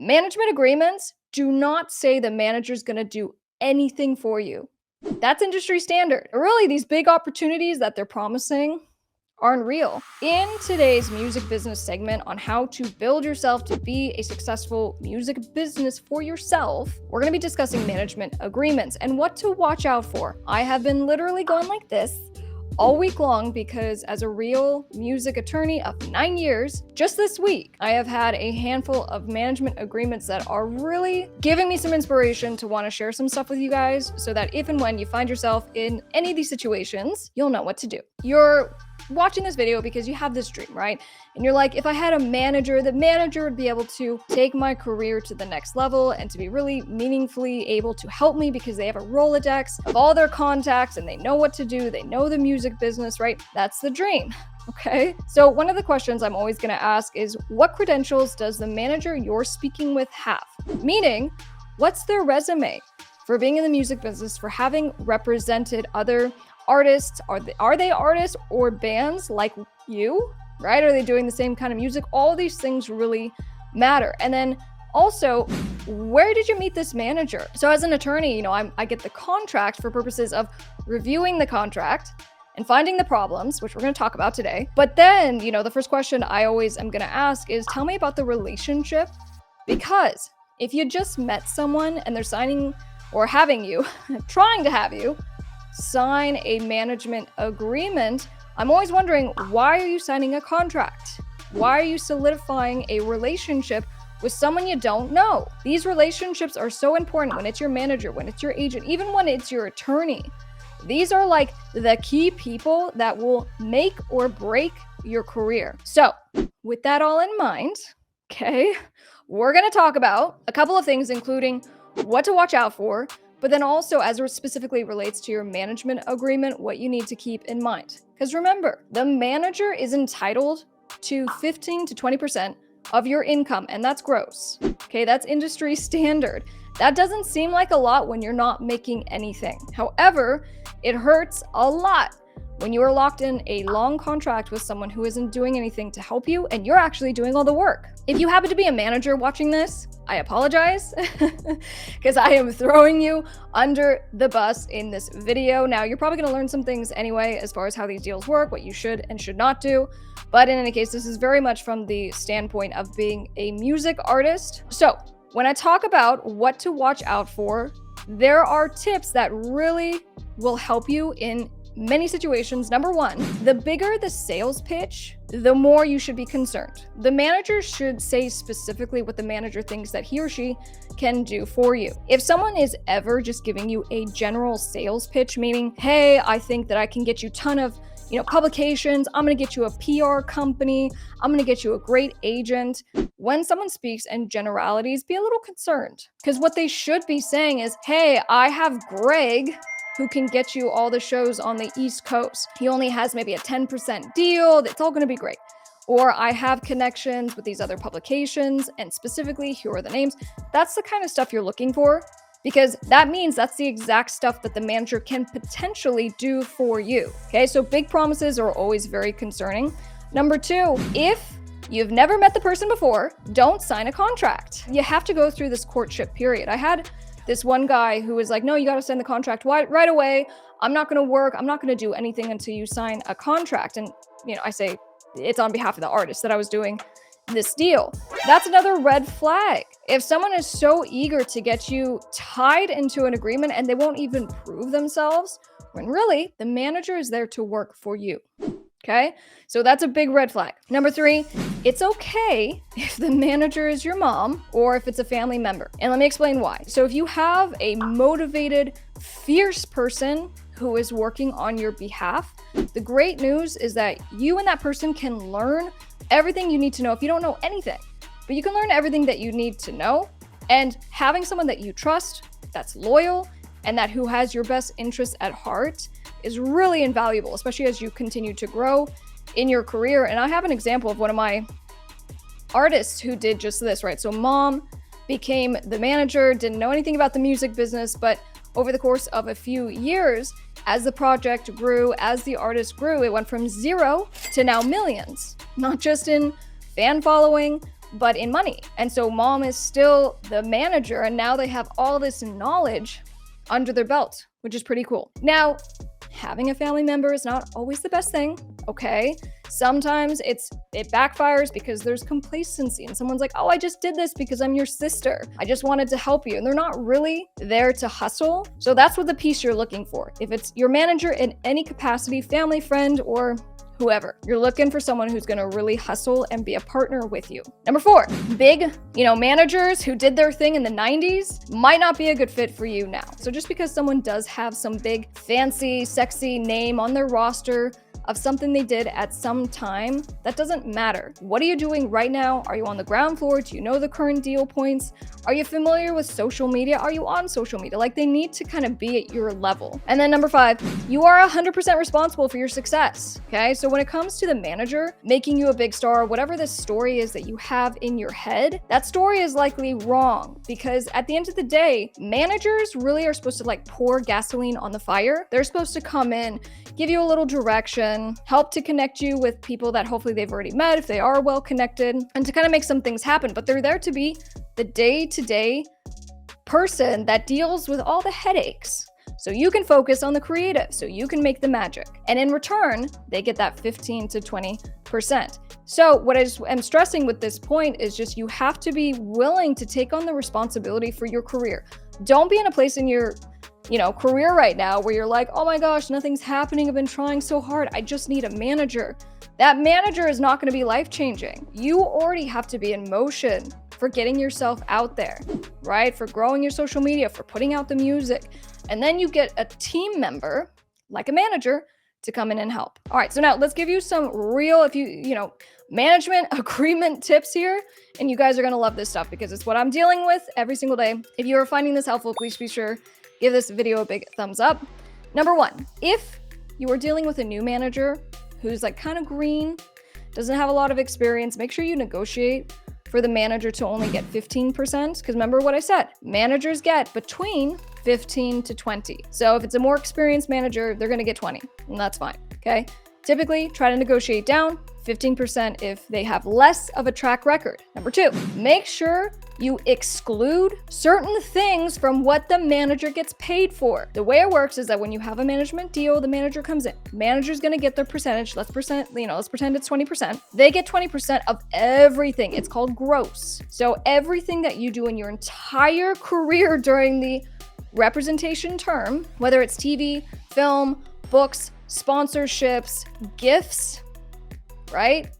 Management agreements do not say the manager's going to do anything for you. That's industry standard. Really, these big opportunities that they're promising aren't real. In today's music business segment on how to build yourself to be a successful music business for yourself, we're going to be discussing management agreements and what to watch out for. I have been literally going like this all week long because as a real music attorney of 9 years, just this week, I have had a handful of management agreements that are really giving me some inspiration to want to share some stuff with you guys so that if and when you find yourself in any of these situations, you'll know what to do. You're watching this video because you have this dream, right? And you're like, if I had a manager, the manager would be able to take my career to the next level and to be really meaningfully able to help me because they have a Rolodex of all their contacts and they know what to do. They know the music business, right? That's the dream. Okay. So one of the questions I'm always going to ask is, what credentials does the manager you're speaking with have? Meaning, what's their resume for being in the music business, for having represented other artists? Are they artists or bands like you, right? Are they doing the same kind of music? All these things really matter. And then also, where did you meet this manager? So as an attorney, I get the contract for purposes of reviewing the contract and finding the problems, which we're going to talk about today. But then, the first question I always am going to ask is, tell me about the relationship. Because if you just met someone and they're signing or having you, trying to have you, sign a management agreement, I'm always wondering, why are you signing a contract? Why are you solidifying a relationship with someone you don't know? These relationships are so important when it's your manager, when it's your agent, even when it's your attorney. These are like the key people that will make or break your career. So with that all in mind, okay, we're going to talk about a couple of things, including what to watch out for, but then also as it specifically relates to your management agreement, what you need to keep in mind. Because remember, the manager is entitled to 15 to 20% of your income, and that's gross. Okay, that's industry standard. That doesn't seem like a lot when you're not making anything. However, it hurts a lot when you are locked in a long contract with someone who isn't doing anything to help you and you're actually doing all the work. If you happen to be a manager watching this, I apologize because I am throwing you under the bus in this video. Now, you're probably going to learn some things anyway as far as how these deals work, what you should and should not do. But in any case, this is very much from the standpoint of being a music artist. So when I talk about what to watch out for, there are tips that really will help you in many situations. Number one, the bigger the sales pitch, the more you should be concerned. The manager should say specifically what the manager thinks that he or she can do for you. If someone is ever just giving you a general sales pitch, meaning, hey, I think that I can get you a ton of publications, I'm going to get you a PR company, I'm going to get you a great agent. When someone speaks in generalities, be a little concerned, because what they should be saying is, hey, I have Greg who can get you all the shows on the East Coast. He only has maybe a 10% deal. It's all going to be great. Or I have connections with these other publications, and specifically, here are the names. That's the kind of stuff you're looking for, because that means that's the exact stuff that the manager can potentially do for you. Okay, so big promises are always very concerning. Number two, if you've never met the person before, don't sign a contract. You have to go through this courtship period. I had this one guy who was like, no, you got to sign the contract right away. I'm not going to work. I'm not going to do anything until you sign a contract. And, I say it's on behalf of the artist that I was doing this deal. That's another red flag. If someone is so eager to get you tied into an agreement and they won't even prove themselves, when really the manager is there to work for you. Okay, so that's a big red flag. Number three, it's okay if the manager is your mom or if it's a family member. And let me explain why. So if you have a motivated, fierce person who is working on your behalf, the great news is that you and that person can learn everything you need to know if you don't know anything. But you can learn everything that you need to know. And having someone that you trust, that's loyal, and that who has your best interests at heart is really invaluable, especially as you continue to grow in your career. And I have an example of one of my artists who did just this, right? So mom became the manager, didn't know anything about the music business, but over the course of a few years, as the project grew, as the artist grew, it went from 0 to now millions, not just in fan following, but in money. And so mom is still the manager, and now they have all this knowledge under their belt, which is pretty cool. Now, having a family member is not always the best thing, okay? Sometimes it backfires because there's complacency and someone's like, oh, I just did this because I'm your sister. I just wanted to help you. And they're not really there to hustle. So that's what the piece you're looking for. If it's your manager in any capacity, family, friend, or whoever, you're looking for someone who's going to really hustle and be a partner with you. Number 4, big, managers who did their thing in the 90s might not be a good fit for you now. So just because someone does have some big, fancy, sexy name on their roster of something they did at some time, that doesn't matter. What are you doing right now? Are you on the ground floor? Do you know the current deal points? Are you familiar with social media? Are you on social media? Like, they need to kind of be at your level. And then number 5, you are 100% responsible for your success, okay? So when it comes to the manager making you a big star, whatever the story is that you have in your head, that story is likely wrong, because at the end of the day, managers really are supposed to like pour gasoline on the fire. They're supposed to come in, give you a little direction, help to connect you with people that hopefully they've already met if they are well connected, and to kind of make some things happen. But they're there to be the day-to-day person that deals with all the headaches, so you can focus on the creative, so you can make the magic. And in return, they get that 15 to 20%. So what I am stressing with this point is just you have to be willing to take on the responsibility for your career. Don't be in a place in your career right now where you're like, oh my gosh, nothing's happening. I've been trying so hard. I just need a manager. That manager is not going to be life-changing. You already have to be in motion for getting yourself out there, right? For growing your social media, for putting out the music. And then you get a team member, like a manager, to come in and help. All right, so now let's give you some real, management agreement tips here. And you guys are going to love this stuff because it's what I'm dealing with every single day. If you are finding this helpful, please be sure give this video a big thumbs up. Number 1, if you are dealing with a new manager who's like kind of green, doesn't have a lot of experience, make sure you negotiate for the manager to only get 15%. Because remember what I said, managers get between 15 to 20. So if it's a more experienced manager, they're going to get 20, and that's fine. Okay. Typically, try to negotiate down 15% if they have less of a track record. Number 2, make sure you exclude certain things from what the manager gets paid for. The way it works is that when you have a management deal, the manager comes in. Manager's gonna get their percentage. Let's pretend it's 20%. They get 20% of everything. It's called gross. So everything that you do in your entire career during the representation term, whether it's TV, film, books, sponsorships, gifts, right?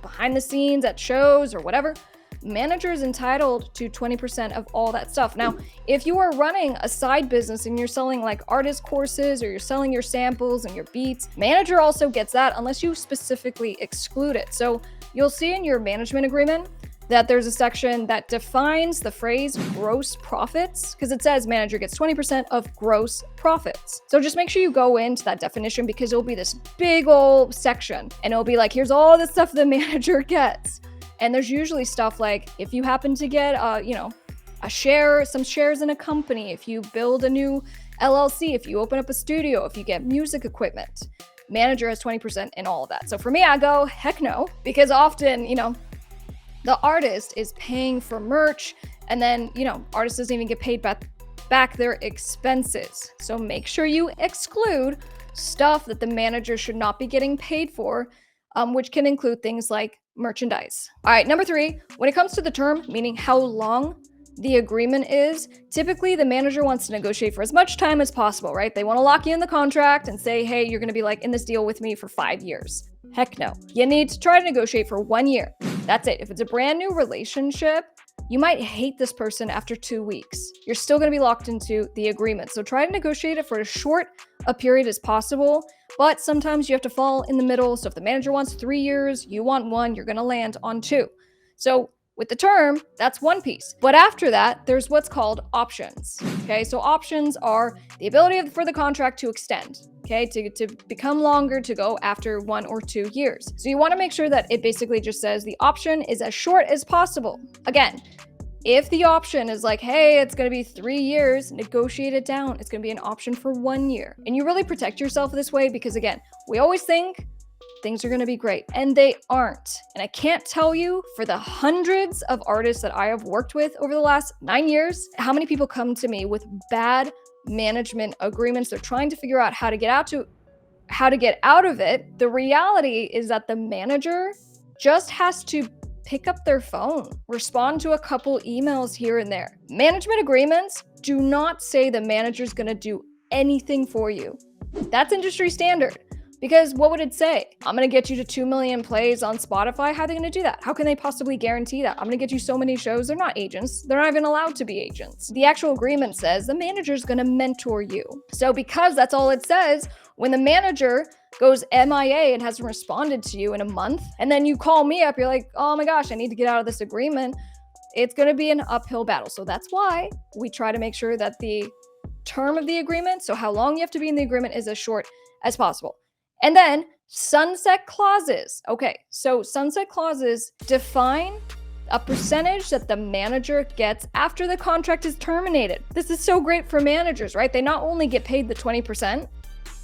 Behind the scenes at shows or whatever, manager is entitled to 20% of all that stuff. Now, if you are running a side business and you're selling like artist courses or you're selling your samples and your beats, manager also gets that unless you specifically exclude it. So you'll see in your management agreement that there's a section that defines the phrase gross profits, because it says manager gets 20% of gross profits. So just make sure you go into that definition, because it'll be this big old section and it'll be like, here's all the stuff the manager gets. And there's usually stuff like if you happen to get, some shares in a company, if you build a new LLC, if you open up a studio, if you get music equipment, manager has 20% in all of that. So for me, I go, heck no, because often, the artist is paying for merch, and then, artist doesn't even get paid back their expenses. So make sure you exclude stuff that the manager should not be getting paid for, which can include things like merchandise. All right, number 3, when it comes to the term, meaning how long the agreement is, typically the manager wants to negotiate for as much time as possible, right? They want to lock you in the contract and say, hey, you're going to be like in this deal with me for 5 years. Heck no. You need to try to negotiate for 1 year. That's it. If it's a brand new relationship, you might hate this person after 2 weeks. You're still going to be locked into the agreement. So try to negotiate it for as short a period as possible, but sometimes you have to fall in the middle. So if the manager wants 3 years, you want 1, you're going to land on 2. So with the term, that's one piece. But after that, there's what's called options. Okay, so options are the ability for the contract to extend, okay, to become longer, to go after 1 or 2 years. So you want to make sure that it basically just says the option is as short as possible. Again, if the option is like, hey, it's going to be 3 years, negotiate it down. It's going to be an option for 1 year. And you really protect yourself this way because, again, we always think things are gonna be great. And they aren't. And I can't tell you, for the hundreds of artists that I have worked with over the last 9 years, how many people come to me with bad management agreements. They're trying to figure out how to get out of it. The reality is that the manager just has to pick up their phone, respond to a couple emails here and there. Management agreements do not say the manager's gonna do anything for you. That's industry standard. Because what would it say? I'm gonna get you to 2 million plays on Spotify. How are they gonna do that? How can they possibly guarantee that? I'm gonna get you so many shows. They're not agents. They're not even allowed to be agents. The actual agreement says the manager's gonna mentor you. So because that's all it says, when the manager goes MIA and hasn't responded to you in a month, and then you call me up, you're like, oh my gosh, I need to get out of this agreement. It's gonna be an uphill battle. So that's why we try to make sure that the term of the agreement, so how long you have to be in the agreement, is as short as possible. And then sunset clauses. Okay, so sunset clauses define a percentage that the manager gets after the contract is terminated. This is so great for managers, right? They not only get paid the 20%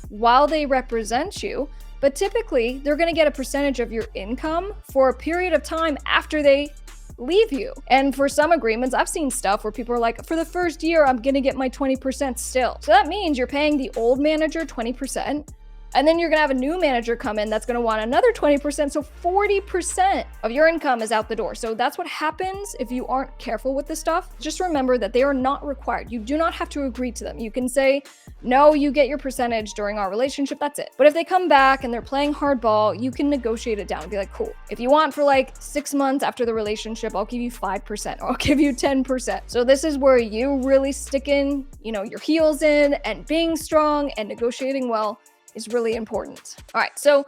while they represent you, but typically they're gonna get a percentage of your income for a period of time after they leave you. And for some agreements, I've seen stuff where people are like, for the first year, I'm gonna get my 20% still. So that means you're paying the old manager 20%. And then you're gonna have a new manager come in that's gonna want another 20%. So 40% of your income is out the door. So that's what happens if you aren't careful with this stuff. Just remember that they are not required. You do not have to agree to them. You can say, no, you get your percentage during our relationship, that's it. But if they come back and they're playing hardball, you can negotiate it down and be like, cool. If you want for like 6 months after the relationship, I'll give you 5% or I'll give you 10%. So this is where you really stick in, your heels in, and being strong and negotiating well is really important. All right, so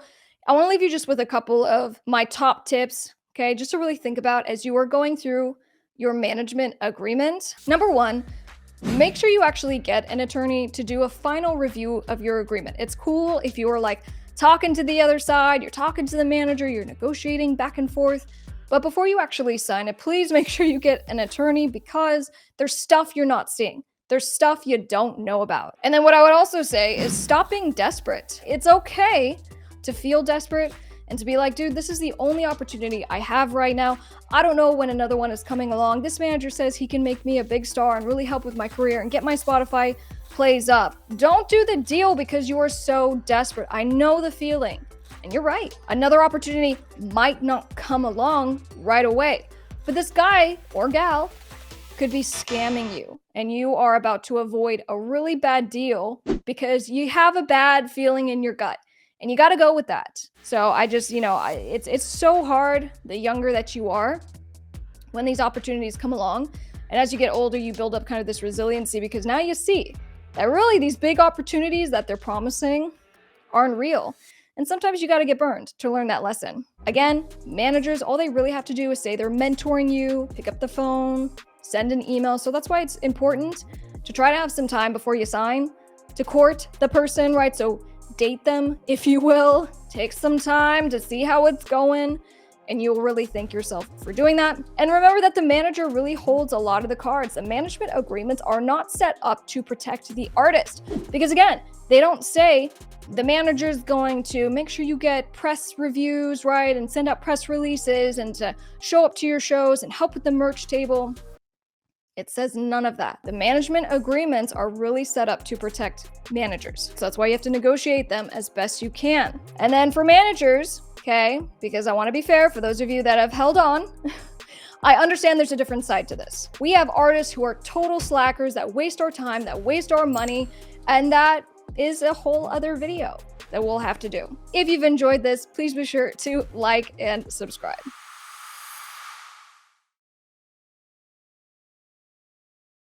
I want to leave you just with a couple of my top tips, okay, just to really think about as you are going through your management agreement. Number one, make sure you actually get an attorney to do a final review of your agreement. It's cool if you are like talking to the other side, you're talking to the manager, you're negotiating back and forth. But before you actually sign it, please make sure you get an attorney, because there's stuff you're not seeing. There's stuff you don't know about. And then what I would also say is stop being desperate. It's okay to feel desperate and to be like, dude, this is the only opportunity I have right now. I don't know when another one is coming along. This manager says he can make me a big star and really help with my career and get my Spotify plays up. Don't do the deal because you are so desperate. I know the feeling. And you're right. Another opportunity might not come along right away. But this guy or gal could be scamming you, and you are about to avoid a really bad deal because you have a bad feeling in your gut, and you got to go with that. So I just, it's so hard the younger that you are when these opportunities come along. And as you get older, you build up kind of this resiliency, because now you see that really these big opportunities that they're promising aren't real. And sometimes you got to get burned to learn that lesson. Again, managers, all they really have to do is say they're mentoring you, pick up the phone, send an email. So that's why it's important to try to have some time before you sign to court the person, right? So date them, if you will. Take some time to see how it's going, and you'll really thank yourself for doing that. And remember that the manager really holds a lot of the cards. The management agreements are not set up to protect the artist, because again, they don't say the manager's going to make sure you get press reviews, right? And send out press releases and to show up to your shows and help with the merch table. It says none of that. The management agreements are really set up to protect managers. So that's why you have to negotiate them as best you can. And then for managers, okay, because I want to be fair for those of you that have held on, I understand there's a different side to this. We have artists who are total slackers that waste our time, that waste our money, and that is a whole other video that we'll have to do. If you've enjoyed this, please be sure to like and subscribe.